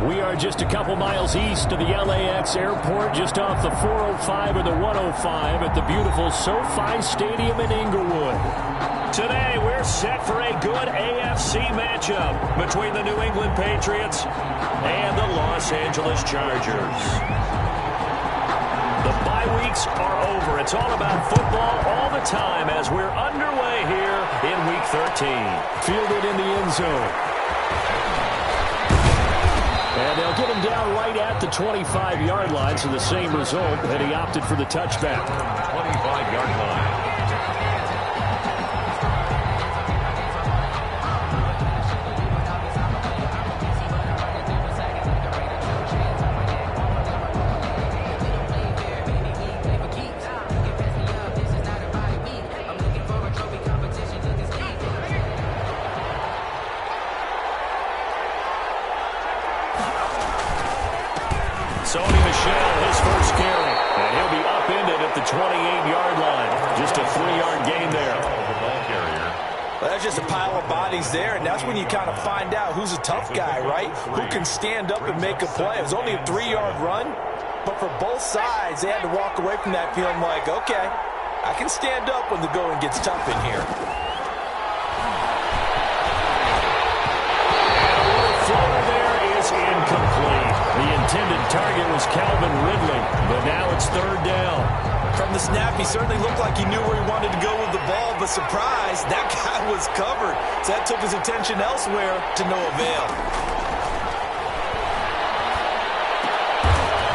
We are just a couple miles east of the LAX airport, just off the 405 or the 105 at the beautiful SoFi Stadium in Inglewood. Today, we're set for a good AFC matchup between the New England Patriots and the Los Angeles Chargers. The bye weeks are over. It's all about football all the time as we're underway here in Week 13. Fielded in the end zone. And they'll get him down right at the 25-yard line, so the same result, and he opted for the touchback. 25-yard line. Sony Michel, his first carry, and he'll be upended at the 28-yard line. Just a 3-yard gain there. Well, that's just a pile of bodies there, and that's when you kind of find out who's a tough guy, right? Who can stand up and make a play. It was only a 3-yard run, but for both sides, they had to walk away from that feeling like, okay, I can stand up when the going gets tough in here. Incomplete. The intended target was Calvin Ridley, but now it's third down. From the snap, he certainly looked like he knew where he wanted to go with the ball, but surprise, that guy was covered. So that took his attention elsewhere to no avail.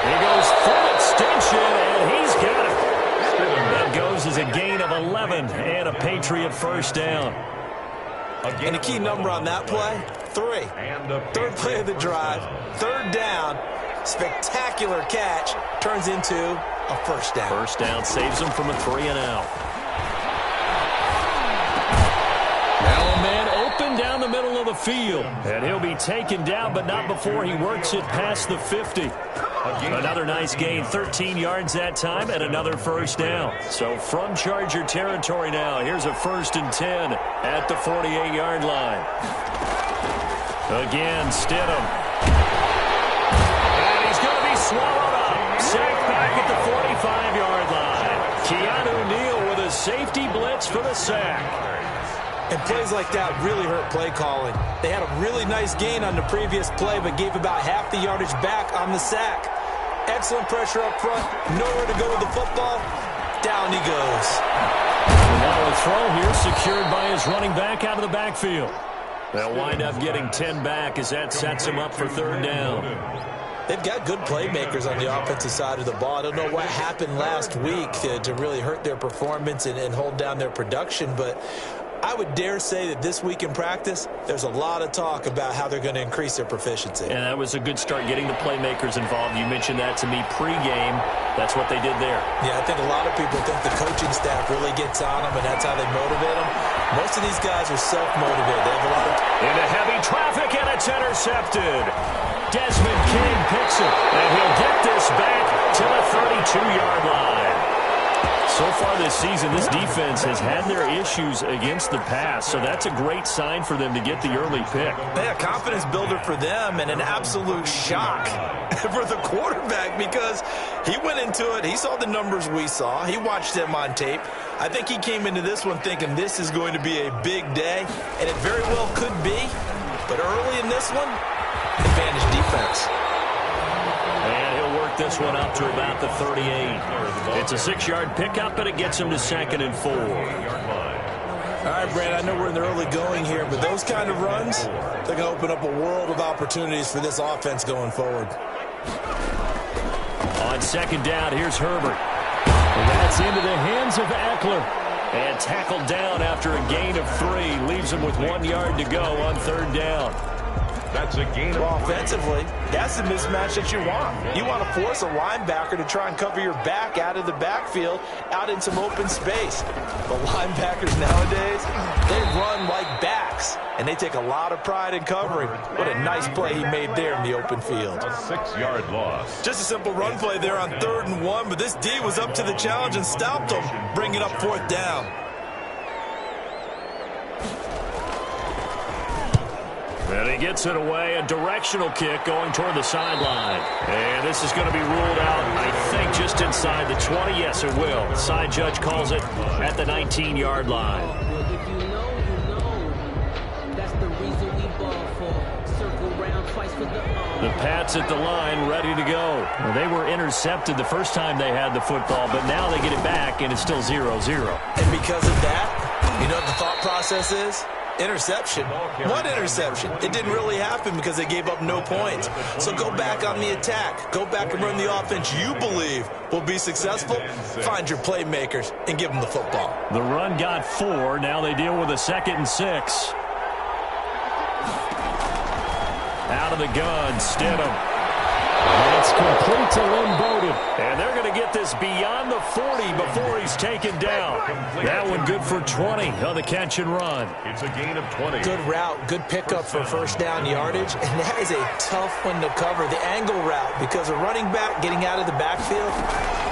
He goes full extension, and he's got it. That goes as a gain of 11 and a Patriot first down. And the key number on that play, 3. Third play of the drive, third down, spectacular catch, turns into a first down. First down saves him from a 3-and-out. Now a man open down the middle of the field, and he'll be taken down, but not before he works it past the 50. Another nice gain, 13 yards that time, and another first down. So from Charger territory now, here's a 1st and 10 at the 48-yard line. Again, Stidham. And he's going to be swallowed up. Sacked back at the 45-yard line. Keanu Neal with a safety blitz for the sack. And plays like that really hurt play calling. They had a really nice gain on the previous play, but gave about half the yardage back on the sack. Excellent pressure up front. Nowhere to go with the football. Down he goes. And now a throw here secured by his running back out of the backfield. They'll wind up getting 10 back as that sets him up for third down. They've got good playmakers on the offensive side of the ball. I don't know what happened last week to really hurt their performance and hold down their production, but I would dare say that this week in practice, there's a lot of talk about how they're going to increase their proficiency. And that was a good start getting the playmakers involved. You mentioned that to me pregame. That's what they did there. Yeah, I think a lot of people think the coaching staff really gets on them, and that's how they motivate them. Most of these guys are self-motivated. They have a lot of... Into heavy traffic, and it's intercepted. Desmond King picks it, and he'll get this back to the 32-yard line. So far this season, this defense has had their issues against the pass, so that's a great sign for them to get the early pick. Yeah, confidence builder for them and an absolute shock for the quarterback because he went into it. He saw the numbers we saw. He watched them on tape. I think he came into this one thinking this is going to be a big day, and it very well could be. But early in this one, advantage defense. And he'll work this one up to about the 38. It's a 6-yard pickup, and it gets him to 2nd and 4. All right, Brad, I know we're in the early going here, but those kind of runs, they're going to open up a world of opportunities for this offense going forward. On 2nd down, here's Herbert. And that's into the hands of Eckler. And tackled down after a gain of 3. Leaves him with 1 yard to go on 3rd down. That's a gain of offensively, that's the mismatch that you want. You want to force a linebacker to try and cover your back out of the backfield, out in some open space. But linebackers nowadays, they run like backs, and they take a lot of pride in covering. What a nice play he made there in the open field. A 6-yard loss. Just a simple run play there on 3rd and 1, but this D was up to the challenge and stopped him, bringing up 4th down. And he gets it away. A directional kick going toward the sideline. And this is going to be ruled out, I think, just inside the 20. Yes, it will. The side judge calls it at the 19-yard line. If you know, you know. That's the reason we ball for. Circle round twice for the Pats at the line, ready to go. Well, they were intercepted the first time they had the football, but now they get it back, and it's still 0-0. And because of that, you know what the thought process is? Interception. One interception. It didn't really happen because they gave up no points. So go back on the attack. Go back and run the offense you believe will be successful. Find your playmakers and give them the football. The run got 4. Now they deal with a 2nd and 6. Out of the gun, Stidham. And it's complete to Lynn Bowden. And they're going to get this beyond the 40 before he's taken down. That one good for 20 on the catch and run. It's a gain of 20. Good route, good pickup for first down yardage. And that is a tough one to cover, the angle route, because a running back getting out of the backfield,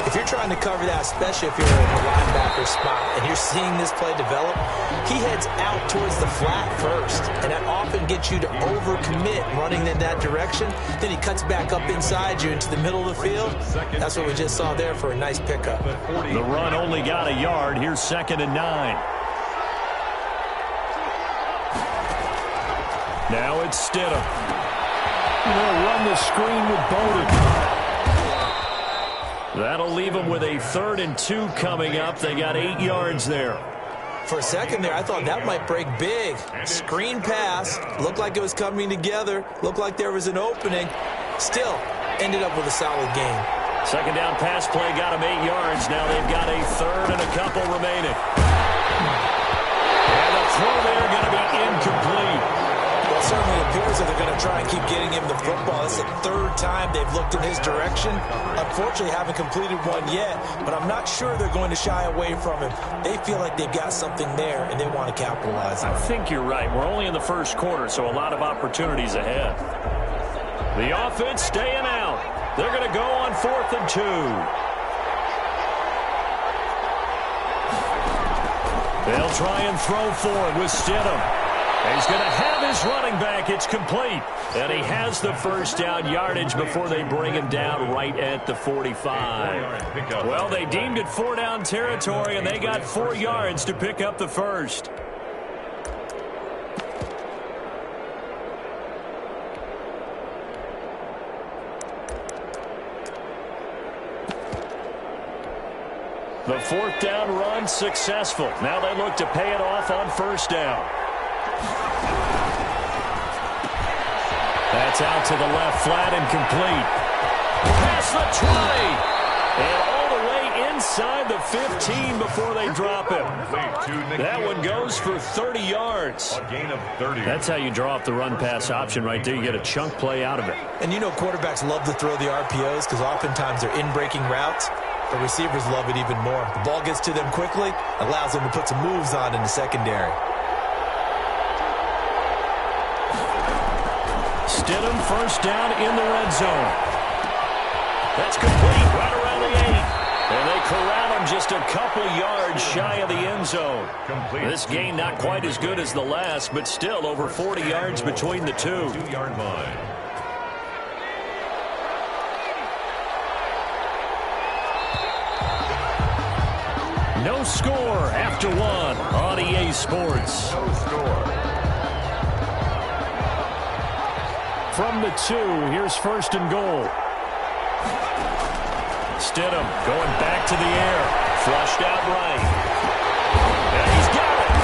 if you're trying to cover that, especially if you're in a linebacker spot and you're seeing this play develop, he heads out towards the flat first. And that often gets you to overcommit running in that direction. Then he cuts back up inside you into the middle of the field. That's what we just saw there for a nice pickup. The run only got a yard. Here's 2nd and 9. Now it's Stidham. They'll run the screen with Bowden. That'll leave them with a 3rd and 2 coming up. They got 8 yards there. For a second there, I thought that might break big. Screen pass. Looked like it was coming together. Looked like there was an opening. Still ended up with a solid game. 2nd down pass play got them 8 yards. Now they've got a 3rd and a couple remaining. And the throw there going to be incomplete. Well, it certainly appears that they're going to try and keep getting him the football. This is the 3rd time they've looked in his direction. Unfortunately, haven't completed one yet, but I'm not sure they're going to shy away from him. They feel like they've got something there, and they want to capitalize on it. I think you're right. We're only in the first quarter, so a lot of opportunities ahead. The offense staying out. They're going to go on 4th and 2. They'll try and throw for it with Stidham. He's going to have his running back. It's complete. And he has the first down yardage before they bring him down right at the 45. Well, they deemed it 4-down territory, and they got 4 yards to pick up the first. The 4th down run successful. Now they look to pay it off on 1st down. That's out to the left, flat and complete. Past the 20. And all the way inside the 15 before they drop him. That one goes for 30 yards. A gain of 30. That's how you draw up the run-pass option right there. You get a chunk play out of it. And you know quarterbacks love to throw the RPOs because oftentimes they're in-breaking routes. The receivers love it even more. The ball gets to them quickly, allows them to put some moves on in the secondary. Stidham first down in the red zone. That's complete right around the 8. And they corral him just a couple yards shy of the end zone. This game not quite as good as the last, but still over 40 yards between the two. 2-yard line. No score after 1 on EA Sports. No score. From the 2, here's 1st and goal. Stidham going back to the air. Flushed out right. And he's got it.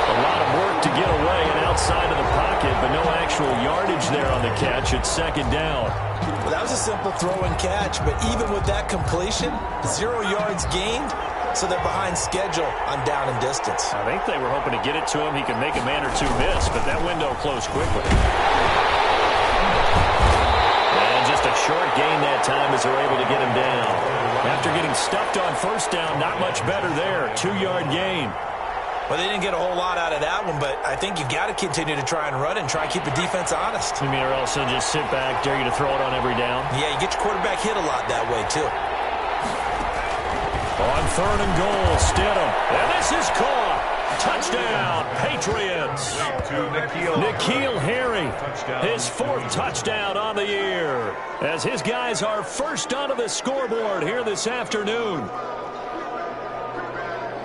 A lot of work to get away and outside of the pocket, but no actual yardage there on the catch. It's 2nd down. Well, that was a simple throw and catch, but even with that completion, 0 yards gained, so they're behind schedule on down and distance. I think they were hoping to get it to him. He could make a man or two miss, but that window closed quickly. And just a short gain that time as they're able to get him down. After getting stuffed on 1st down, not much better there. 2-yard gain. Well, they didn't get a whole lot out of that one, but I think you got to continue to try and run and try and keep the defense honest. You mean or else they'll just sit back, dare you to throw it on every down? Yeah, you get your quarterback hit a lot that way, too. On 3rd and goal, Stidham. And this is caught. Touchdown, Patriots. Giants. To N'Keal Harry, his 4th touchdown on the year, as his guys are first onto the scoreboard here this afternoon.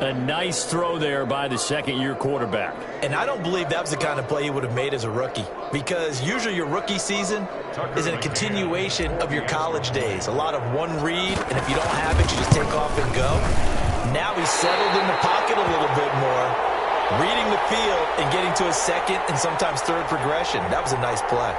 A nice throw there by the second-year quarterback. And I don't believe that was the kind of play he would have made as a rookie, because usually your rookie season is a continuation of your college days. A lot of one read, and if you don't have it, you just take off and go. Now he's settled in the pocket a little bit more, reading the field and getting to a second and sometimes third progression. That was a nice play.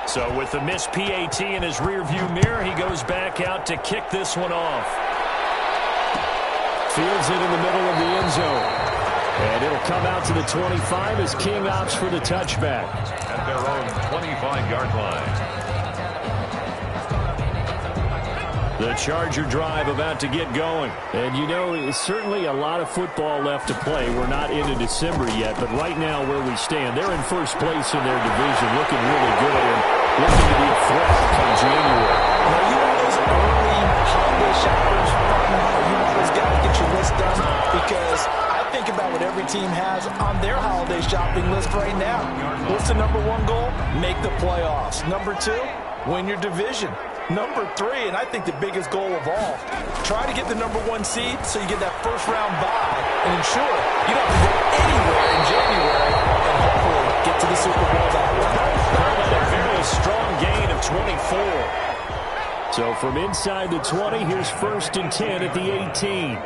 So with the missed PAT in his rearview mirror, he goes back out to kick this one off. Fields it in the middle of the end zone. And it'll come out to the 25 as King opts for the touchback. At their own 25-yard line. The Charger drive about to get going. And you know, it's certainly a lot of football left to play. We're not into December yet, but right now where we stand, they're in first place in their division, looking really good and looking to be a threat come January. Now, you one of those early holiday shoppers? Are you one of those guys get your list done? Because I think about what every team has on their holiday shopping list right now. What's the number 1 goal? Make the playoffs. Number 2, win your division. Number 3, and I think the biggest goal of all, try to get the number 1 seed so you get that first-round bye and ensure you don't have to go anywhere in January and hopefully get to the Super Bowl that way. A very strong gain of 24. So from inside the 20, here's 1st and 10 at the 18.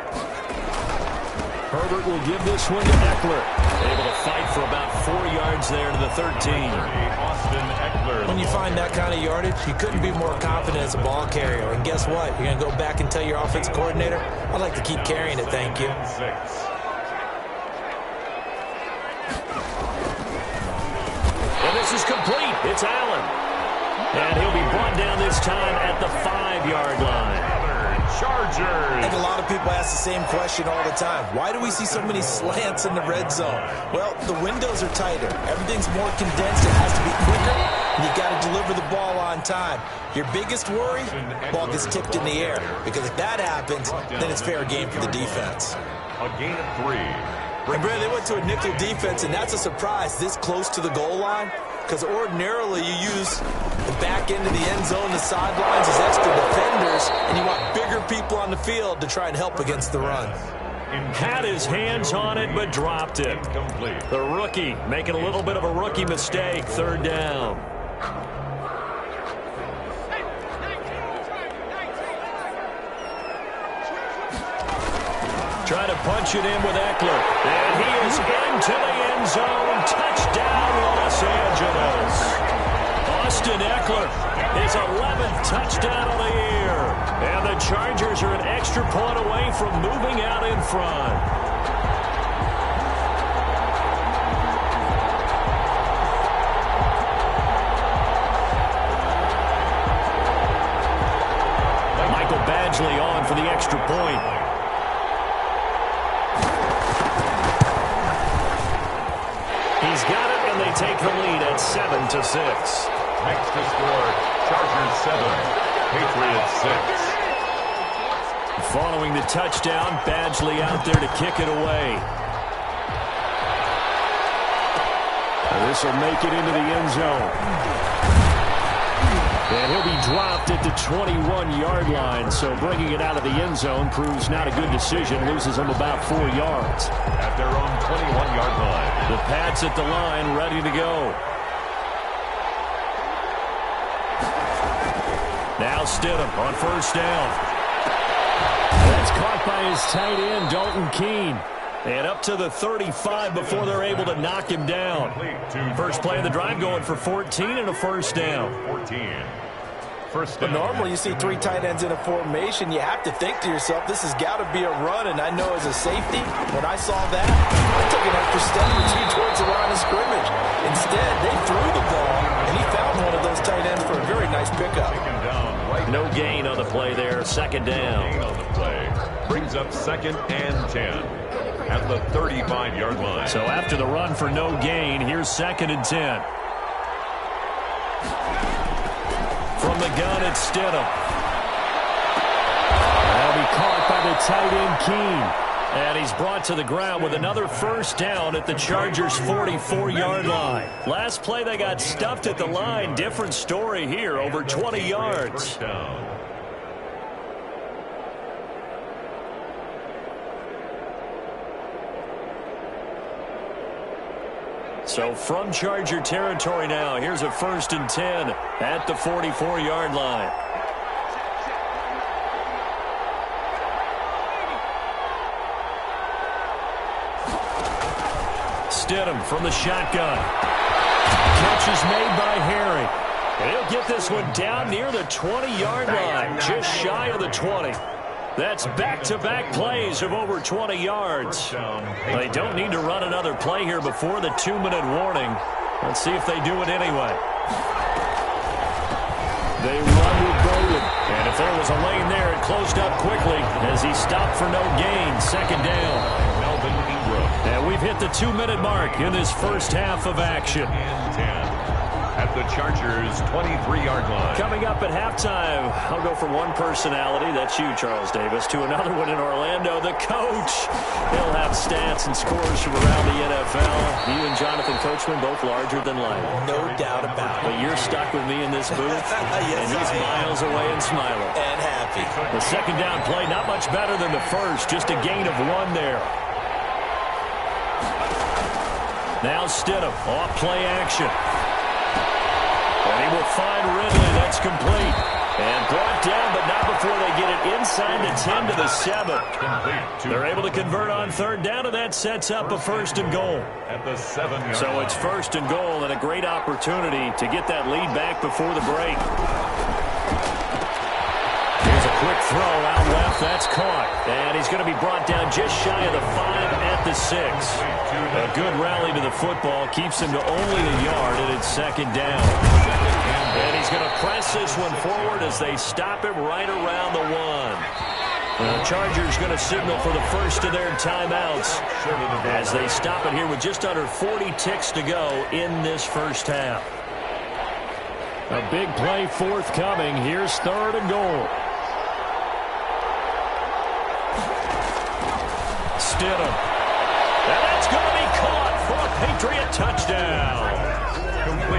Herbert will give this one to Eckler. Able to fight for about 4 yards there to the 13. Austin Eckler. When you find that kind of yardage, you couldn't be more confident as a ball carrier. And guess what? You're going to go back and tell your offensive coordinator, I'd like to keep carrying it, thank you. And this is complete. It's Allen. And he'll be brought down this time at the 5-yard line. Chargers. I think a lot of people ask the same question all the time. Why do we see so many slants in the red zone? Well, the windows are tighter. Everything's more condensed. It has to be quicker, and you've got to deliver the ball on time. Your biggest worry, ball gets tipped in the air. Because if that happens, then it's fair game for the defense. A gain of 3. And Brad, they went to a nickel defense, and that's a surprise this close to the goal line. Because ordinarily you use the back end of the end zone, the sidelines as extra defenders, and you want bigger people on the field to try and help against the run. Had his hands on it, but dropped it. Incomplete. The rookie making a little bit of a rookie mistake. 3rd down. Try to punch it in with Eckler. And he is into the end zone. Touchdown, Los Angeles. Austin Eckler, his 11th touchdown of the year. And the Chargers are an extra point away from moving out in front. Michael Badgley on for the extra point. He's got it, and they take the lead at 7-6. Next to score, Chargers 7, Patriots 6. Following the touchdown, Badgley out there to kick it away. This will make it into the end zone. And he'll be dropped at the 21-yard line, so bringing it out of the end zone proves not a good decision. Loses him about 4 yards. At their own 21-yard line. The Pats at the line, ready to go. Now Stidham on 1st down. That's caught by his tight end, Dalton Keene. And up to the 35 before they're able to knock him down. First play of the drive going for 14 and a 1st down. 14. First But down. normally you see 3 tight ends in a formation, you have to think to yourself, this has got to be a run. And I know as a safety, when I saw that, I took an extra step or 2 towards the line of scrimmage. Instead, they threw the ball, and he found one of those tight ends for a very nice pickup. No gain on the play there. 2nd down. On the play. Brings up 2nd and 10 at the 35-yard line. So after the run for no gain, here's 2nd and 10. From the gun, it's Stidham. That'll be caught by the tight end, Keene. And he's brought to the ground with another first down at the Chargers' 44-yard line. Last play, they got stuffed at the line. Different story here, over 20 yards. So from Charger territory now, here's a 1st and 10 at the 44-yard line. Stidham from the shotgun. Catch is made by Harry. And he'll get this one down near the 20-yard line, just shy of the 20. That's back-to-back plays of over 20 yards. They don't need to run another play here before the 2-minute warning. Let's see if they do it anyway. They run with Bowden. And if there was a lane there, it closed up quickly as he stopped for no gain. 2nd down. And we've hit the 2-minute mark in this first half of action. At the Chargers' 23-yard line. Coming up at halftime, I'll go from one personality, that's you, Charles Davis, to another one in Orlando, the coach. He'll have stats and scores from around the NFL. You and Jonathan Coachman, both larger than life. No doubt about it. But you're stuck with me in this booth, Yes, and he's miles away and smiling. And happy. The 2nd down play, not much better than the first, just a gain of 1 there. Now Stidham, off play action. And he will find Ridley. That's complete. And brought down, but not before they get it inside the 10 to the 7. They're able to convert on 3rd down, and that sets up a 1st and goal. At the 7-yard So it's 1st and goal, and a great opportunity to get that lead back before the break. Here's a quick throw out left. That's caught. And he's going to be brought down just shy of the 5 at the 6. A good rally to the football keeps him to only a yard, and it's 2nd down. And he's going to press this one forward as they stop him right around the 1. The Chargers going to signal for the first of their timeouts as they stop it here with just under 40 ticks to go in this first half. A big play forthcoming. Here's 3rd and goal. Stidham. And that's going to be caught for a Patriot touchdown.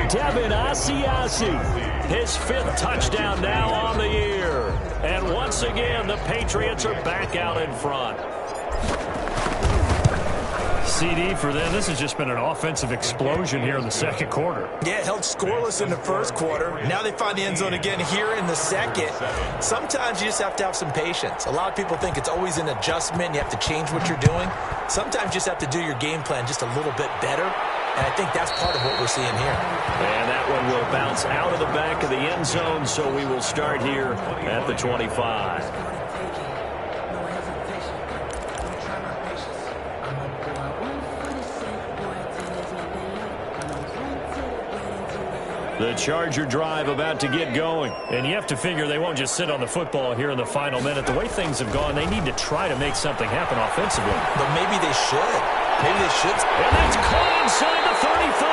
Devin Asiasi, his 5th touchdown now on the year. And once again, the Patriots are back out in front. CD for them. This has just been an offensive explosion here in the 2nd quarter. Yeah, held scoreless in the 1st quarter. Now they find the end zone again here in the 2nd. Sometimes you just have to have some patience. A lot of people think it's always an adjustment. You have to change what you're doing. Sometimes you just have to do your game plan just a little bit better. And I think that's part of what we're seeing here. And that one will bounce out of the back of the end zone, so we will start here at the 25. The Charger drive about to get going. And you have to figure they won't just sit on the football here in the final minute. The way things have gone, they need to try to make something happen offensively. But maybe they should. Maybe they should. And that's caught inside the 35.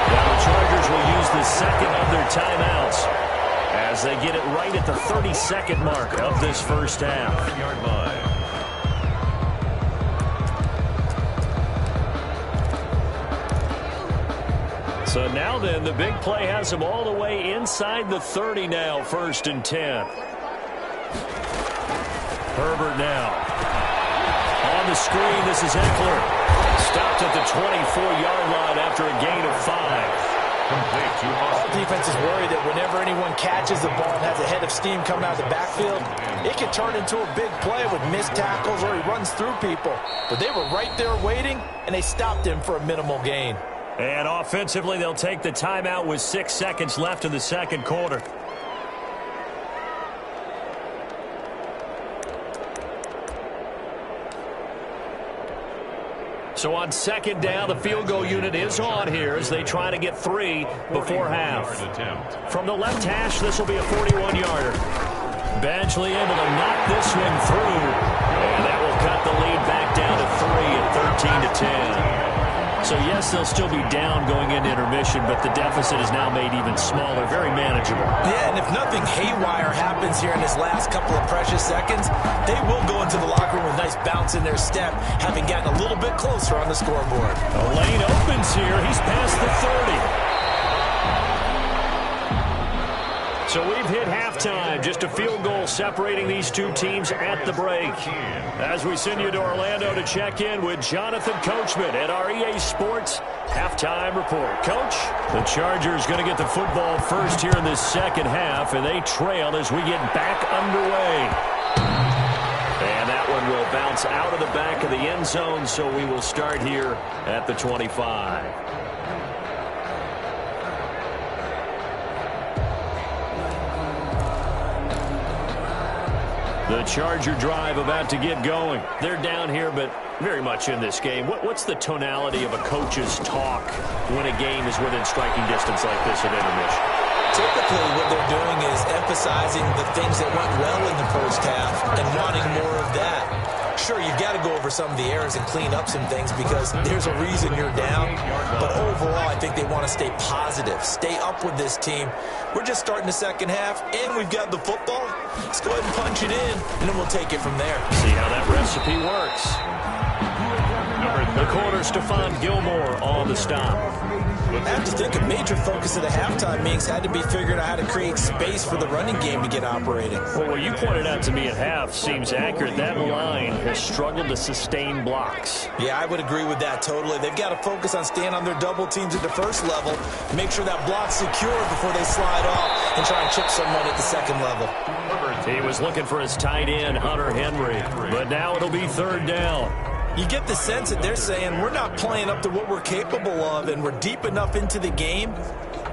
Now the Chargers will use the 2nd of their timeouts as they get it right at the 32nd mark of this first half. Yard line. So now then, the big play has them all the way inside the 30 now, 1st and 10. Herbert now. On the screen, this is Eckler. Stopped at the 24-yard line after a gain of 5. All defenses worry that whenever anyone catches the ball and has a head of steam coming out of the backfield, it can turn into a big play with missed tackles or he runs through people. But they were right there waiting, and they stopped him for a minimal gain. And offensively, they'll take the timeout with 6 seconds left in the 2nd quarter. So on 2nd down, the field goal unit is on here as they try to get 3 before half. From the left hash, this will be a 41-yarder. Badgley able to knock this one through. And that will cut the lead back down to 3 at 13-10. So, yes, they'll still be down going into intermission, but the deficit is now made even smaller, very manageable. Yeah, and if nothing haywire happens here in this last couple of precious seconds, they will go into the locker room with a nice bounce in their step, having gotten a little bit closer on the scoreboard. A lane opens here. He's past the 30. So we've hit halftime. Just a field goal separating these two teams at the break. As we send you to Orlando to check in with Jonathan Coachman at our EA Sports Halftime Report. Coach, the Chargers going to get the football first here in this second half, and they trail as we get back underway. And that one will bounce out of the back of the end zone, so we will start here at the 25. The Charger drive about to get going. They're down here, but very much in this game. What's the tonality of a coach's talk when a game is within striking distance like this at intermission? Typically, what they're doing is emphasizing the things that went well in the first half and wanting more of that. Sure, you've got to go over some of the errors and clean up some things because there's a reason you're down. But overall, I think they want to stay positive, stay up with this team. We're just starting the second half, and we've got the football. Let's go ahead and punch it in, and then we'll take it from there. See how that recipe works. The corner, Stephon Gilmore on the stop. I have to think a major focus of the halftime meetings had to be figuring out how to create space for the running game to get operating. Well, what you pointed out to me at half seems accurate. That line has struggled to sustain blocks. Yeah, I would agree with that totally. They've got to focus on staying on their double teams at the first level, make sure that block's secure before they slide off and try and chip someone at the second level. He was looking for his tight end, Hunter Henry, but now it'll be third down. You get the sense that they're saying we're not playing up to what we're capable of, and we're deep enough into the game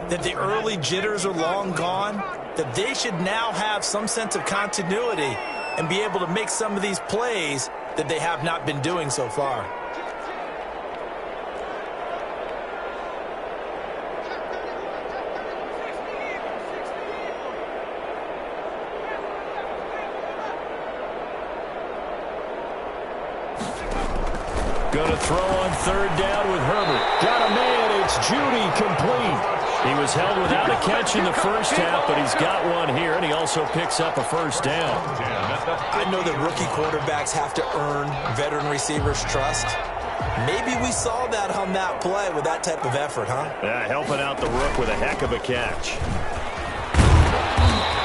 that the early jitters are long gone, that they should now have some sense of continuity and be able to make some of these plays that they have not been doing so far. Going to throw on third down with Herbert. Got a man. It's Judy, complete. He was held without a catch in the first half, but he's got one here, and he also picks up a first down. I know that rookie quarterbacks have to earn veteran receivers' trust. Maybe we saw that on that play with that type of effort, huh? Yeah, helping out the rook with a heck of a catch.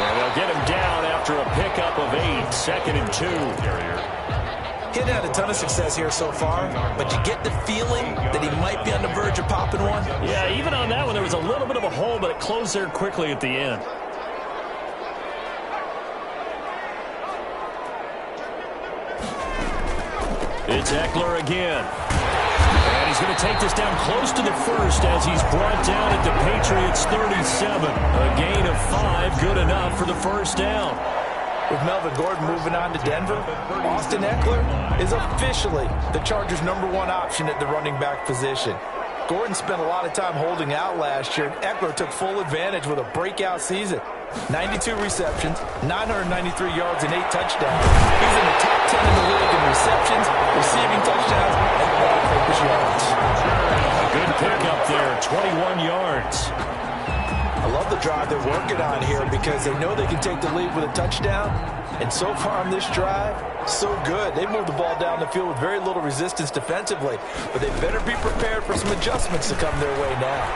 And they'll get him down after a pickup of 8, 2nd and 2. He hadn't had a ton of success here so far, but you get the feeling that he might be on the verge of popping one. Yeah, even on that one, there was a little bit of a hole, but it closed there quickly at the end. It's Eckler again. And he's going to take this down close to the first as he's brought down at the Patriots 37. A gain of 5, good enough for the first down. With Melvin Gordon moving on to Denver, Austin Eckler is officially the Chargers' #1 option at the running back position. Gordon spent a lot of time holding out last year. Eckler took full advantage with a breakout season. 92 receptions, 993 yards, and 8 touchdowns. He's in the top 10 in the league in receptions, receiving touchdowns, and all-purpose yards. A good pickup there, 21 yards. I love the drive they're working on here because they know they can take the lead with a touchdown. And so far on this drive, so good. They moved the ball down the field with very little resistance defensively. But they better be prepared for some adjustments to come their way now.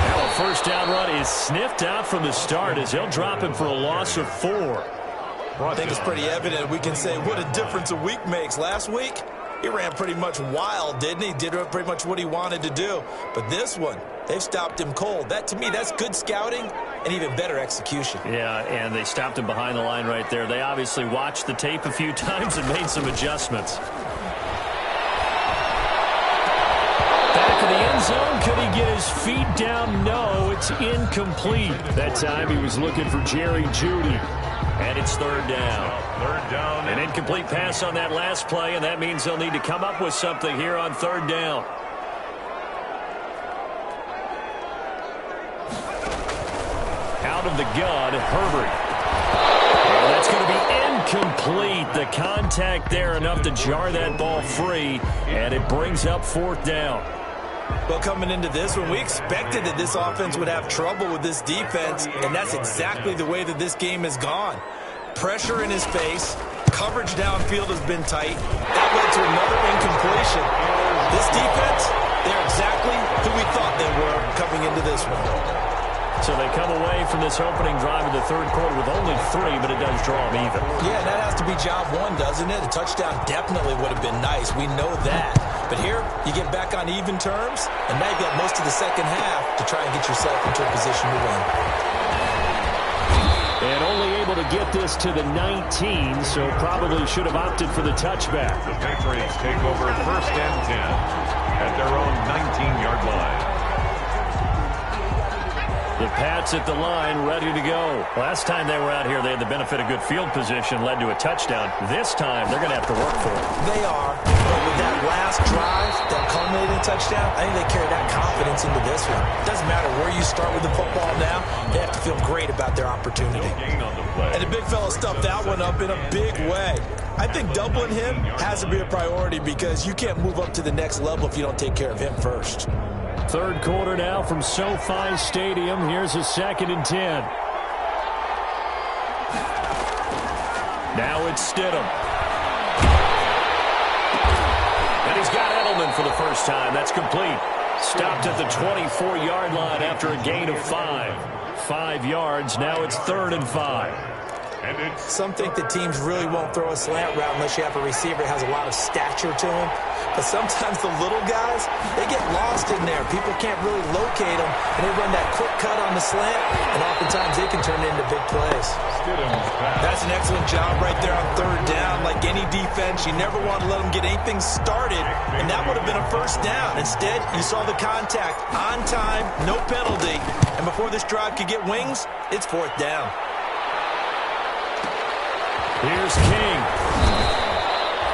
Now a first down run is sniffed out from the start as he'll drop him for a loss of 4. I think it's pretty evident we can say what a difference a week makes. Last week, he ran pretty much wild, didn't he? Did pretty much what he wanted to do. But this one, they've stopped him cold. That, to me, that's good scouting and even better execution. Yeah, and they stopped him behind the line right there. They obviously watched the tape a few times and made some adjustments. Back of the end zone. Could he get his feet down? No, it's incomplete. That time he was looking for Jerry Jeudy. And it's third down. Third down. An incomplete pass on that last play, and that means they'll need to come up with something here on third down. Out of the gun, Herbert. And that's going to be incomplete. The contact there enough to jar that ball free, and it brings up fourth down. Well, coming into this one, we expected that this offense would have trouble with this defense, and that's exactly the way that this game has gone. Pressure in his face, coverage downfield has been tight. That led to another incompletion. This defense, they're exactly who we thought they were coming into this one. So they come away from this opening drive in the third quarter with only 3, but it does draw them even. Yeah, that has to be job one, doesn't it? A touchdown definitely would have been nice. We know that. But here, you get back on even terms, and now you've got most of the second half to try and get yourself into a position to win. And only able to get this to the 19, so probably should have opted for the touchback. The Patriots take over 1st and 10 at their own 19-yard line. The Pats at the line, ready to go. Last time they were out here, they had the benefit of good field position, led to a touchdown. This time, they're going to have to work for it. They are, but with that last drive, that culminating touchdown, I think they carry that confidence into this one. Doesn't matter where you start with the football now, they have to feel great about their opportunity. And the big fella stuffed that one up in a big way. I think doubling him has to be a priority because you can't move up to the next level if you don't take care of him first. Third quarter now from SoFi Stadium. Here's a 2nd and 10. Now it's Stidham. And he's got Edelman for the first time. That's complete. Stopped at the 24-yard line after a gain of 5. 5 yards. Now it's 3rd and 5. Some think that teams really won't throw a slant route unless you have a receiver that has a lot of stature to him. But sometimes the little guys, they get lost in there. People can't really locate them, and they run that quick cut on the slant, and oftentimes they can turn it into big plays. That's an excellent job right there on 3rd down. Like any defense, you never want to let them get anything started, and that would have been a 1st down. Instead, you saw the contact on time, no penalty, and before this drive could get wings, it's 4th down. Here's King.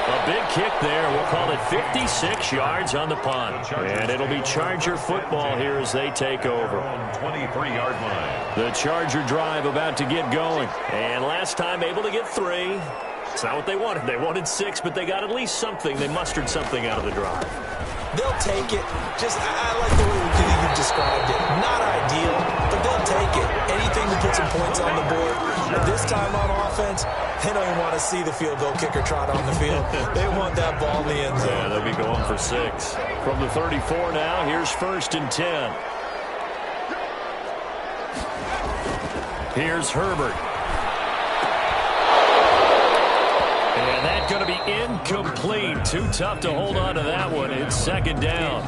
A big kick there. We'll call it 56 yards on the punt. And it'll be Charger football here as they take over. 23-yard line. The Charger drive about to get going. And last time able to get 3. It's not what they wanted. They wanted 6, but they got at least something. They mustered something out of the drive. They'll take it. I like the way you've described it. Not ideal, but they'll take it. Anything to put some points on the board. But this time on offense, they don't even want to see the field goal kicker trot on the field. They want that ball in the end zone. Yeah, they'll be going for 6. From the 34 now, here's 1st and 10. Here's Herbert. And that's going to be incomplete. Too tough to hold on to that one. It's 2nd down.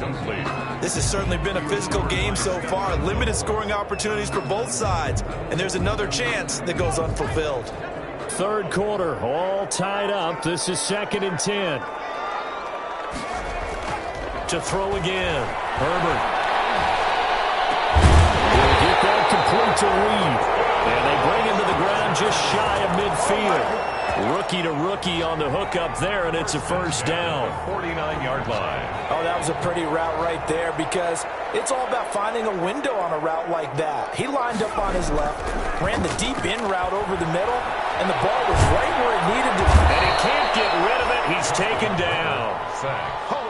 This has certainly been a physical game so far. Limited scoring opportunities for both sides. And there's another chance that goes unfulfilled. Third quarter, all tied up. This is 2nd and 10. To throw again. Herbert. Will get that complete to Reed. And they bring him to the ground just shy of midfield. Rookie to rookie on the hook up there, and it's a 1st down. 49-yard line. Oh, that was a pretty route right there because it's all about finding a window on a route like that. He lined up on his left, ran the deep in route over the middle, and the ball was right where it needed to be. And he can't get rid of it. He's taken down.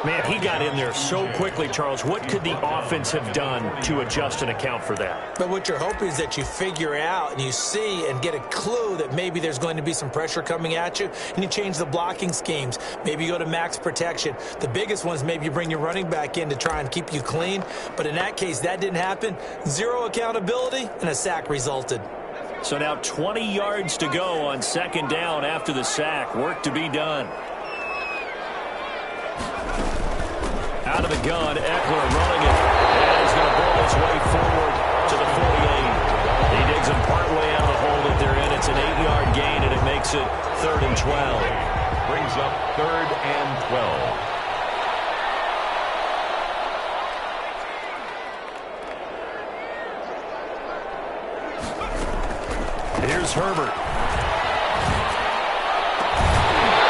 Man, he got in there so quickly, Charles. What could the offense have done to adjust and account for that? But what you're hoping is that you figure out and you see and get a clue that maybe there's going to be some pressure coming at you, and you change the blocking schemes. Maybe you go to max protection. The biggest one is maybe you bring your running back in to try and keep you clean. But in that case, that didn't happen. 0 accountability, and a sack resulted. So now 20 yards to go on 2nd down after the sack. Work to be done. Out of the gun, Eckler running it. And he's going to ball his way forward to the 48. He digs him partway out of the hole that they're in. It's an 8-yard gain, and it makes it 3rd and 12. Brings up 3rd and 12. Here's Herbert.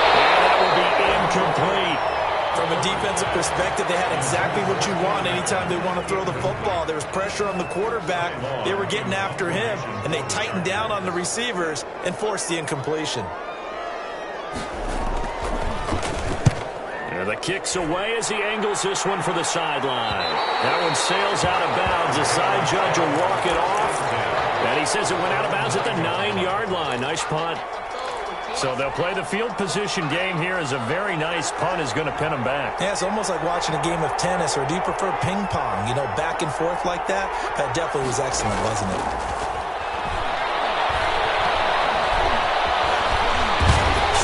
And that will be incomplete. From a defensive perspective, they had exactly what you want anytime they want to throw the football. There was pressure on the quarterback. They were getting after him, and they tightened down on the receivers and forced the incompletion. And the kick's away as he angles this one for the sideline. That one sails out of bounds. The side judge will walk it off. And he says it went out of bounds at the 9-yard line. Nice punt. So they'll play the field position game here as a very nice punt is going to pin them back. Yeah, it's almost like watching a game of tennis, or do you prefer ping pong? You know, back and forth like that? That definitely was excellent, wasn't it?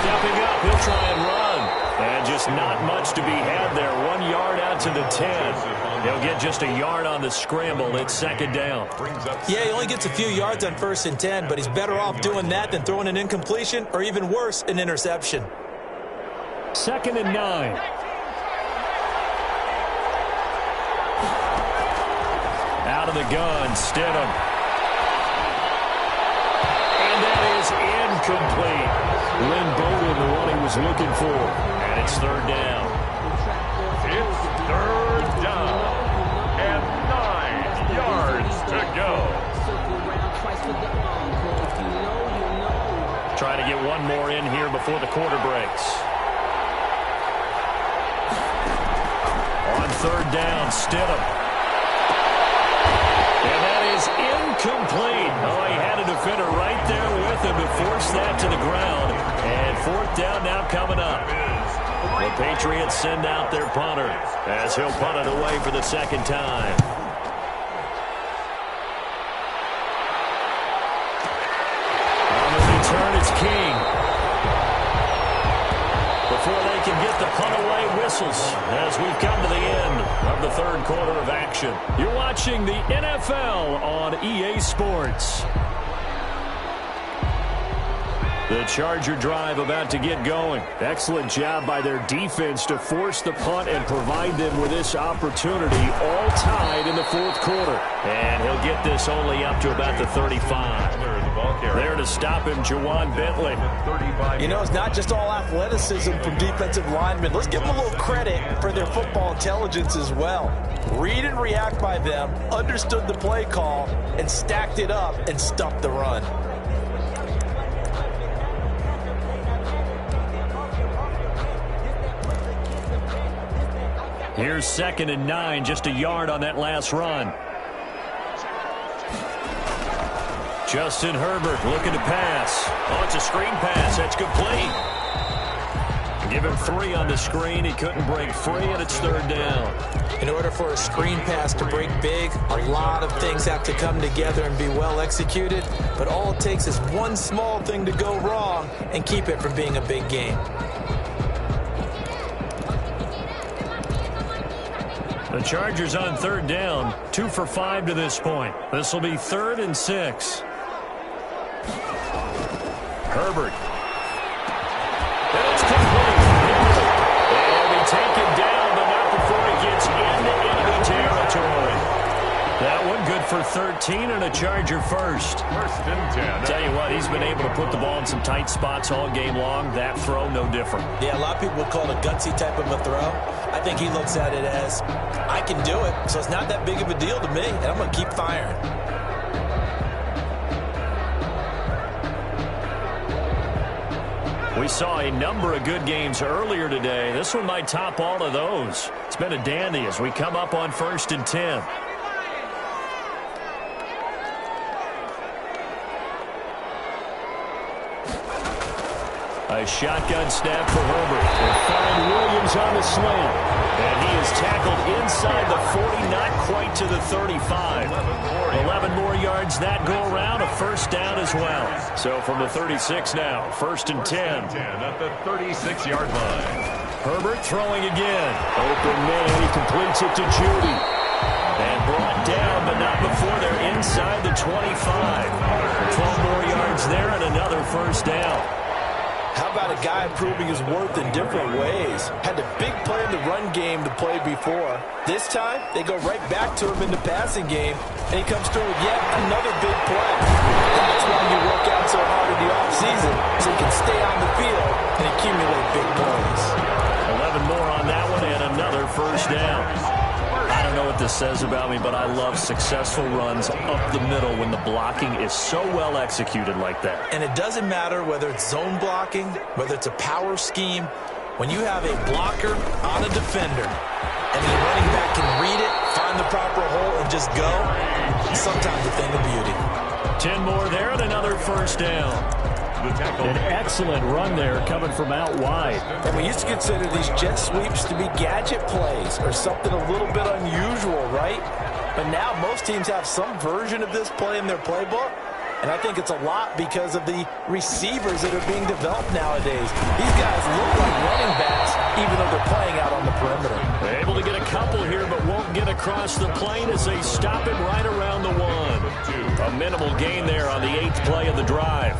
Stepping up, he'll try and run. And just not much to be had there. 1 yard out to the 10. He'll get just a yard on the scramble. It's second down. Yeah, he only gets a few yards on 1st and 10, but he's better off doing that than throwing an incompletion, or even worse, an interception. 2nd and 9. Out of the gun, Stidham. And that is incomplete. Lynn Bowden, the one he was looking for. And it's 3rd down. It's 3rd down and 9 yards to go. Trying to get one more in here before the quarter breaks. On 3rd down, Stidham. And that is incomplete. Oh, he had a defender right there with him to force that to the ground. And 4th down now coming up. The Patriots send out their punter as he'll punt it away for the 2nd time. On the return, it's King. Before they can get the punt away, whistles as we've come to the end of the 3rd quarter of action. You're watching the NFL on EA Sports. The Charger drive about to get going. Excellent job by their defense to force the punt and provide them with this opportunity, all tied in the 4th quarter. And he'll get this only up to about the 35. There to stop him, Juwan Bentley. You know, it's not just all athleticism from defensive linemen. Let's give them a little credit for their football intelligence as well. Read and react by them, understood the play call, and stacked it up and stuffed the run. Here's 2nd and 9, just a yard on that last run. Justin Herbert looking to pass. Oh, it's a screen pass. That's complete. Give him 3 on the screen. He couldn't break free, and it's 3rd down. In order for a screen pass to break big, a lot of things have to come together and be well executed. But all it takes is one small thing to go wrong and keep it from being a big game. The Chargers on 3rd down, 2 for 5 to this point. This will be 3rd and 6. Herbert. And it's complete. And he'll be taken down, but not before he gets into enemy territory. That one good for 13 and a Charger first. 1st and 10. Tell you what, he's been able to put the ball in some tight spots all game long. That throw, no different. Yeah, a lot of people would call it a gutsy type of a throw. I think he looks at it as, I can do it, so it's not that big of a deal to me, and I'm going to keep firing. We saw a number of good games earlier today. This one might top all of those. It's been a dandy as we come up on 1st and 10. A shotgun snap for Herbert. They find Williams on the slant. And he is tackled inside the 40, not quite to the 35. 11 more yards that go around, a 1st down as well. So from the 36 now, 1st and 10. At the 36-yard line. Herbert throwing again. Open man, he completes it to Judy. And brought down, but not before they're inside the 25. 12 more yards there and another 1st down. How about a guy proving his worth in different ways? Had a big play in the run game to play before. This time, they go right back to him in the passing game, and he comes through with yet another big play. That's why you work out so hard in the offseason, so you can stay on the field and accumulate big plays. 11 more on that one and another 1st down. I don't know what this says about me, but I love successful runs up the middle when the blocking is so well executed like that. And it doesn't matter whether it's zone blocking, whether it's a power scheme, When you have a blocker on a defender and the running back can read it, find the proper hole, and just go, it's sometimes a thing of beauty. 10 more there and another first down. An excellent run there coming from out wide. And we used to consider these jet sweeps to be gadget plays or something a little bit unusual, right? But now most teams have some version of this play in their playbook. And I think it's a lot because of the receivers that are being developed nowadays. These guys look like running backs even though they're playing out on the perimeter. They're able to get a couple here but won't get across the plane as they stop it right around the 1. A minimal gain there on the 8th play of the drive.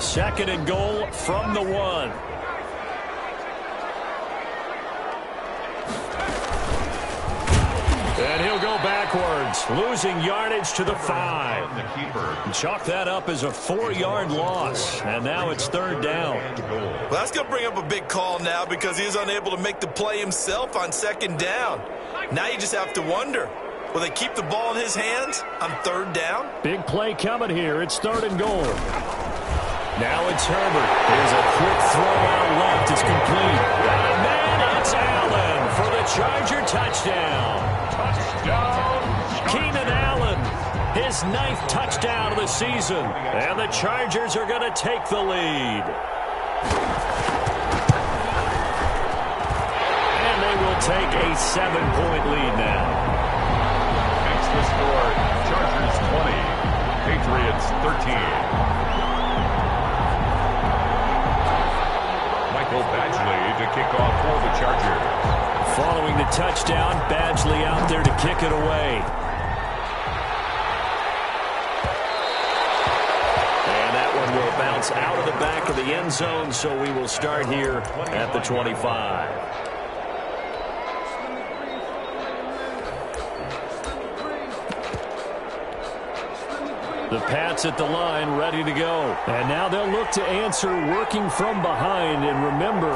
Second and goal from the 1. And he'll go backwards, losing yardage to the 5. Chalk that up as a 4-yard loss, and now it's third down. Well, that's going to bring up a big call now because he's unable to make the play himself on second down. Now you just have to wonder, will they keep the ball in his hands on third down? Big play coming here. It's third and goal. Now it's Herbert. Here's a quick throw out left. It's complete. And then it's Allen for the Charger touchdown. Keenan Allen, his 9th touchdown of the season. And the Chargers are going to take the lead. And they will take a 7-point lead now. Makes the score Chargers 20, Patriots 13. Michael Badgley to kick off for the Chargers. Following the touchdown, Badgley out there to kick it away. And that one will bounce out of the back of the end zone, so we will start here at the 25. The Pats at the line, ready to go. And now they'll look to answer working from behind. And remember,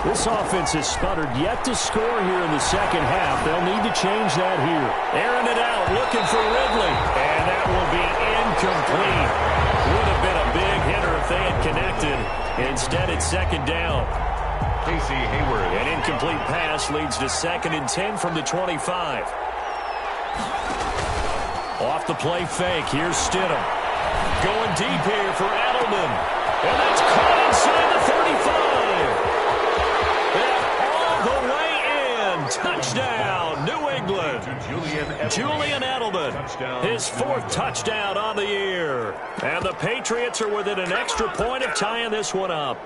this offense has sputtered yet to score here in the second half. They'll need to change that here. Airing it out, looking for Ridley. And that will be incomplete. Would have been a big hitter if they had connected. Instead, it's second down. Casey Hayward. An incomplete pass leads to 2nd and 10 from the 25. Off the play fake, here's Stidham. Going deep here for Edelman. And that's caught inside the 35. And all the way in. Touchdown, New England. Julian Edelman, his 4th touchdown on the year. And the Patriots are within an extra point of tying this one up.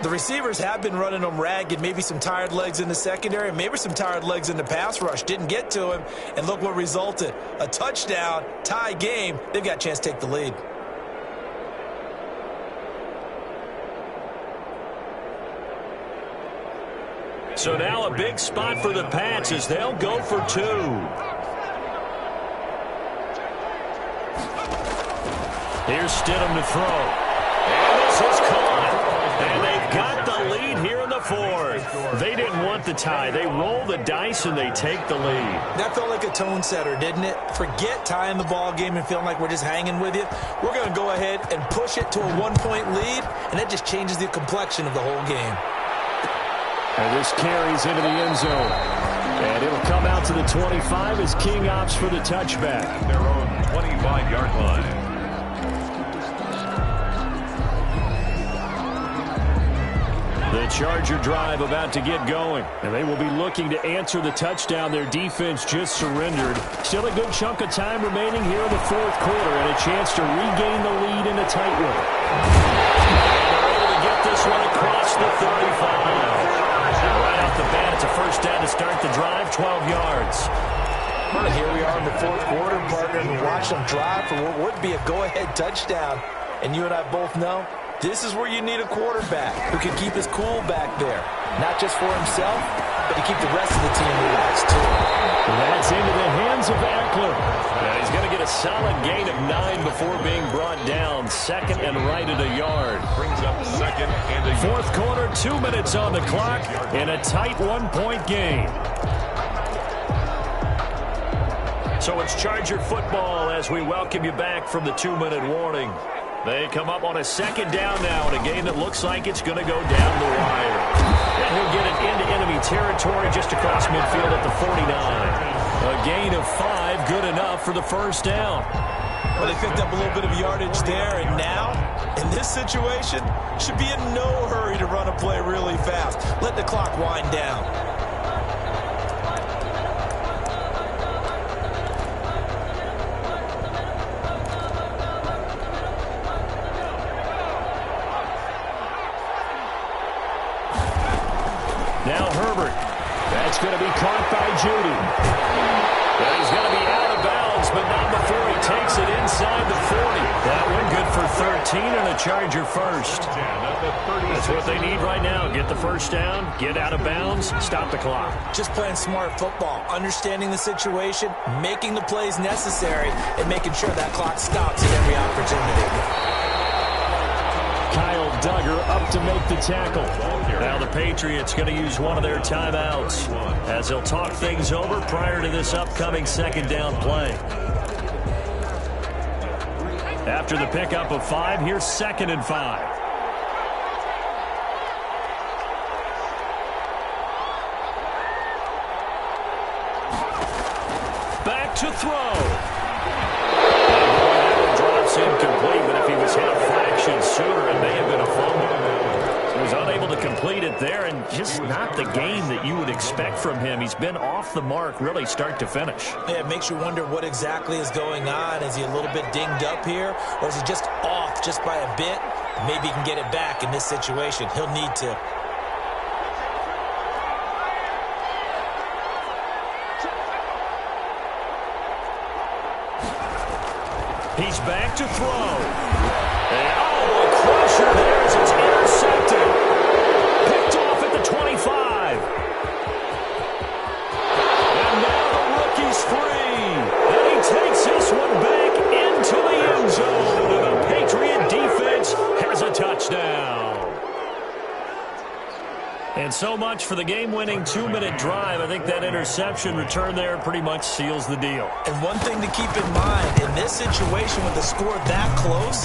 The receivers have been running them ragged. Maybe some tired legs in the secondary, maybe some tired legs in the pass rush. Didn't get to him, and look what resulted. A touchdown, tie game. They've got a chance to take the lead. So now a big spot for the Pats as they'll go for 2. Here's Stidham to throw. And this is caught. And they've got the lead here in the 4th. They didn't want the tie. They roll the dice and they take the lead. That felt like a tone setter, didn't it? Forget tying the ball game and feeling like we're just hanging with you. We're going to go ahead and push it to a 1-point lead, and that just changes the complexion of the whole game. And this carries into the end zone. And it'll come out to the 25 as King opts for the touchback. At their own 25-yard line. The Charger drive about to get going. And they will be looking to answer the touchdown their defense just surrendered. Still a good chunk of time remaining here in the 4th quarter and a chance to regain the lead in a tight one. And they're able to get this one across the 35. Right off the bat, it's a first down to start the drive, 12 yards. Well, here we are in the 4th quarter, partner, and watch them drive for what would be a go-ahead touchdown. And you and I both know this is where you need a quarterback who can keep his cool back there. Not just for himself, but to keep the rest of the team relaxed too. That's into the hands of Eckler. And he's going to get a solid gain of 9 before being brought down. 2nd and right at a yard. Brings up 2nd and a yard. 4th quarter, 2 minutes on the clock, in a tight 1-point game. So it's Charger football as we welcome you back from the 2-minute warning. They come up on a second down now in a game that looks like it's going to go down the wire. And he'll get it into enemy territory just across midfield at the 49. A gain of 5, good enough for the first down. Well, they picked up a little bit of yardage there, and now, in this situation, should be in no hurry to run a play really fast. Let the clock wind down. Now Herbert. That's going to be caught by Judy. And he's going to be out of bounds, but not before he takes it inside the 40. That one good for 13 and a Charger first. That's what they need right now. Get the first down, get out of bounds, stop the clock. Just playing smart football, understanding the situation, making the plays necessary, and making sure that clock stops at every opportunity. Kyle Duggar up to make the tackle. Now the Patriots going to use one of their timeouts as they'll talk things over prior to this upcoming second down play. After the pickup of 5, here's 2nd and 5. Back to throw. Incomplete, but if he was hit a fraction sooner, it may have been a fumble. He was unable to complete it there, and just not the game that you would expect from him. He's been off the mark, really, start to finish. Yeah, it makes you wonder what exactly is going on. Is he a little bit dinged up here, or is he just off just by a bit? Maybe he can get it back in this situation. He'll need to. He's back to throw. And, a crusher there as it's intercepted. Picked off at the 25. And now the rookie's free. And he takes this one back into the end zone. And the Patriot defense has a touchdown. And so much for the game-winning 2-minute drive. I think that interception return there pretty much seals the deal. And one thing to keep in mind, in this situation with the score that close,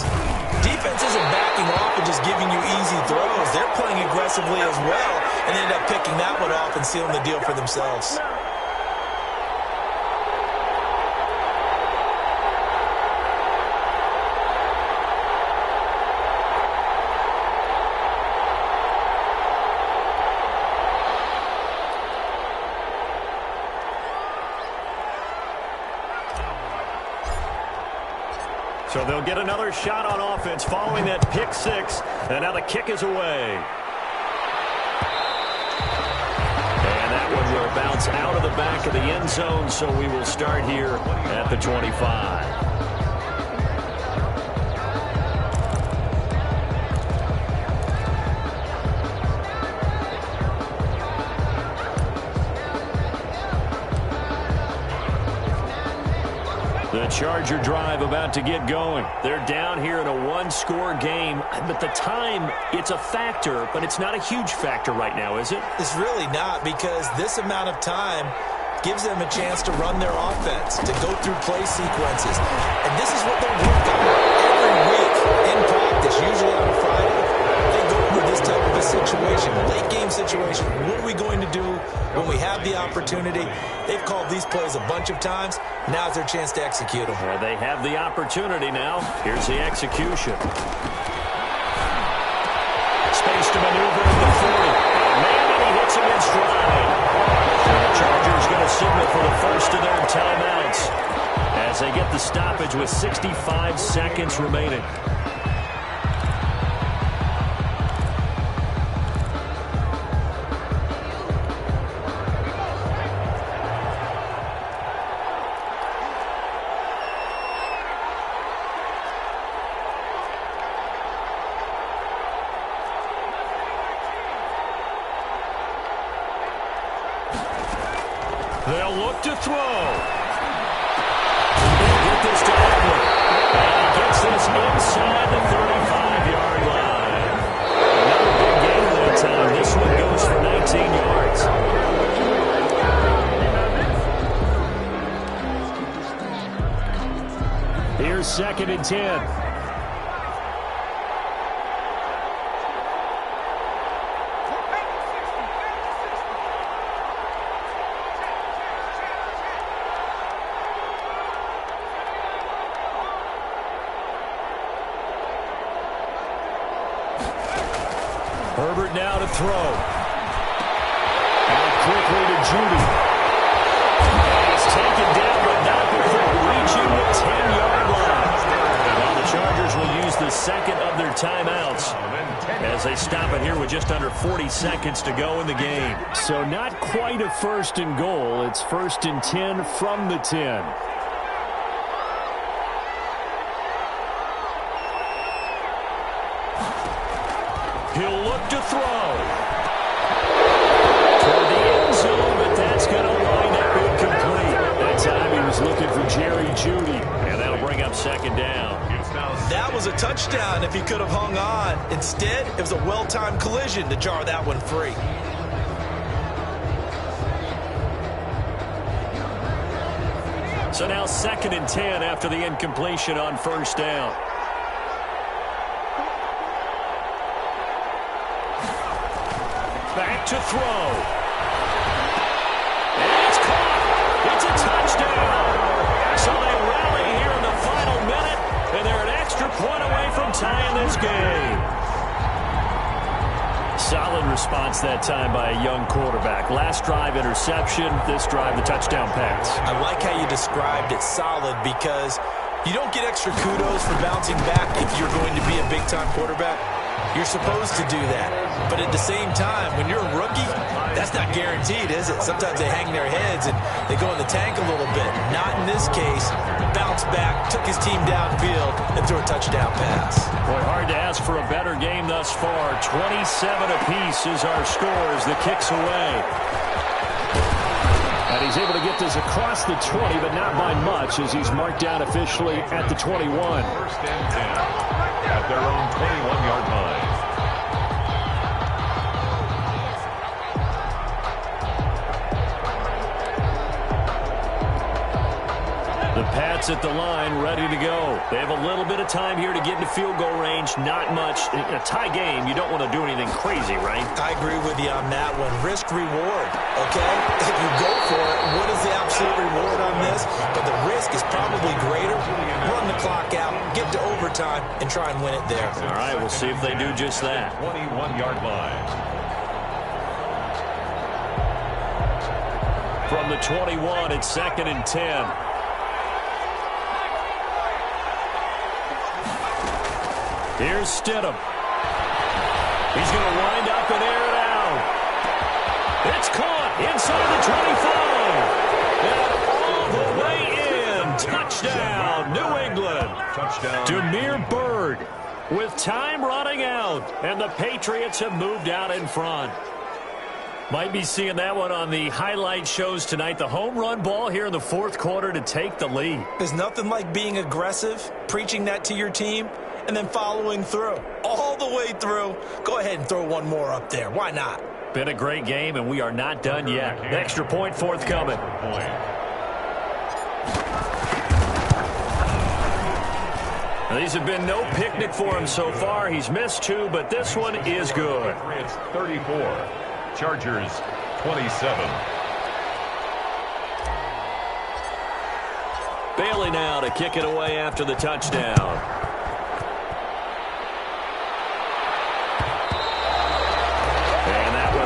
defense isn't backing off and just giving you easy throws. They're playing aggressively as well, and they end up picking that one off and sealing the deal for themselves. So they'll get another shot on offense following that pick 6. And now the kick is away. And that one will bounce out of the back of the end zone. So we will start here at the 25. The Charger drive about to get going. They're down here in a one-score game, but the time, it's a factor, but it's not a huge factor right now, is it? It's really not, because this amount of time gives them a chance to run their offense, to go through play sequences. And this is what they work on every week in practice, usually on a Friday. They go into this type of a situation, late game situation. What are we going to do when we have the opportunity? They've called these plays a bunch of times. Now's their chance to execute them. Well, they have the opportunity now. Here's the execution. Space to maneuver in the 40. Maybe he hits him in stride. The Chargers going to signal for the first of their timeouts as they get the stoppage with 65 seconds remaining. They'll look to throw. They'll get this to Edward. And he gets this inside the 35-yard line. Another big gain that time. This one goes for 19 yards. 2nd and 10. Herbert now to throw. Out quickly to Judy. He's taken down, but not before reaching the 10-yard line. Now the Chargers will use the second of their timeouts as they stop it here with just under 40 seconds to go in the game. So not quite a 1st and goal. It's 1st and 10 from the 10. He'll look to throw. Toward the end zone, but that's going to wind up incomplete. That time he was looking for Jerry Jeudy, and that'll bring up 2nd down. That was a touchdown if he could have hung on. Instead, it was a well-timed collision to jar that one free. So now 2nd and 10 after the incompletion on 1st down. Back to throw. And it's caught. It's a touchdown. So they rally here in the final minute, and they're an extra point away from tying this game. Solid response that time by a young quarterback. Last drive, interception. This drive, the touchdown pass. I like how you described it solid because you don't get extra kudos for bouncing back if you're going to be a big-time quarterback. You're supposed to do that. But at the same time, when you're a rookie, that's not guaranteed, is it? Sometimes they hang their heads and they go in the tank a little bit. Not in this case. Bounced back, took his team downfield, and threw a touchdown pass. Boy, hard to ask for a better game thus far. 27 apiece is our scores. The kick's away. And he's able to get this across the 20, but not by much as he's marked down officially at the 21. 1st and 10 at their own 21-yard line. The Pats at the line, ready to go. They have a little bit of time here to get into field goal range. Not much. In a tie game, you don't want to do anything crazy, right? I agree with you on that one. Risk reward, okay? If you go for it, what is the absolute reward on this? But the risk is probably greater. Run the clock out, get to overtime, and try and win it there. All right, we'll see if they do just that. 21-yard line. From the 21, it's 2nd and 10. Here's Stidham. He's going to wind up and air it out. It's caught inside the 25. And all the way in. Touchdown, New England. Touchdown. Damiere Byrd with time running out. And the Patriots have moved out in front. Might be seeing that one on the highlight shows tonight. The home run ball here in the 4th quarter to take the lead. There's nothing like being aggressive, preaching that to your team, and then following through. All the way through. Go ahead and throw one more up there. Why not? Been a great game, and we are not done yet. Extra point forthcoming. Now, these have been no picnic for him so far. He's missed 2, but this one is good. It's 34. Chargers 27. Bailey now to kick it away after the touchdown.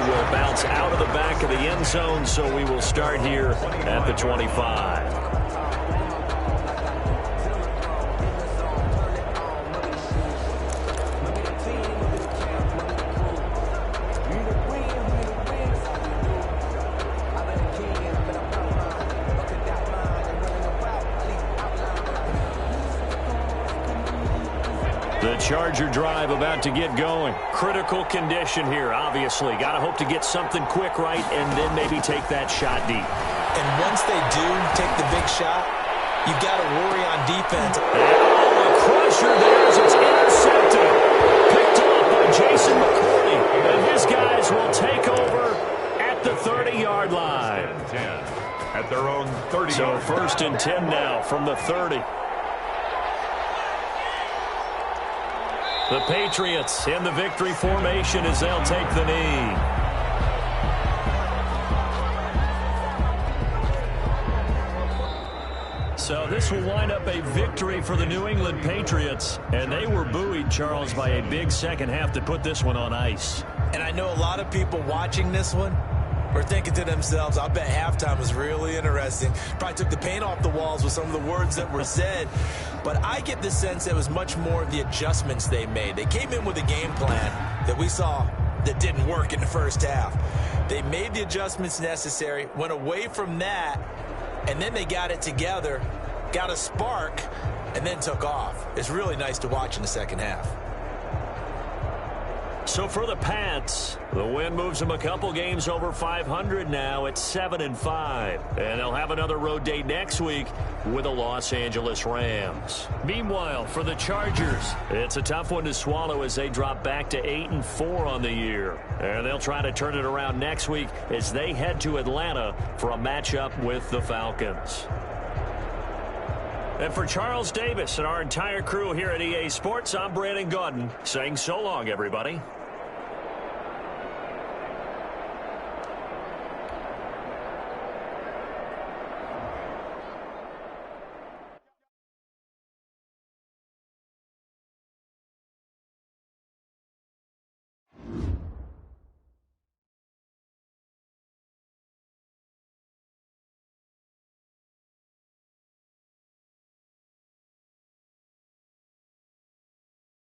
Will bounce out of the back of the end zone, so we will start here at the 25. The Charger drive about to get going. Critical condition here, obviously. Got to hope to get something quick right and then maybe take that shot deep. And once they do take the big shot, you've got to worry on defense. Oh, a crusher there as it's intercepted. Picked off by Jason McCourty. And his guys will take over at the 30-yard line. 10 at their own 30. So 1st and 10 now from the 30. The Patriots in the victory formation as they'll take the knee. So this will wind up a victory for the New England Patriots. And they were buoyed, Charles, by a big second half to put this one on ice. And I know a lot of people watching this one were thinking to themselves, I bet halftime was really interesting. Probably took the paint off the walls with some of the words that were said. But I get the sense it was much more of the adjustments they made. They came in with a game plan that we saw that didn't work in the first half. They made the adjustments necessary, went away from that, and then they got it together, got a spark, and then took off. It's really nice to watch in the second half. So for the Pats, the win moves them a couple games over 500 now at 7-5. And they'll have another road date next week with the Los Angeles Rams. Meanwhile, for the Chargers, it's a tough one to swallow as they drop back to 8-4 on the year. And they'll try to turn it around next week as they head to Atlanta for a matchup with the Falcons. And for Charles Davis and our entire crew here at EA Sports, I'm Brandon Gaudin saying so long, everybody.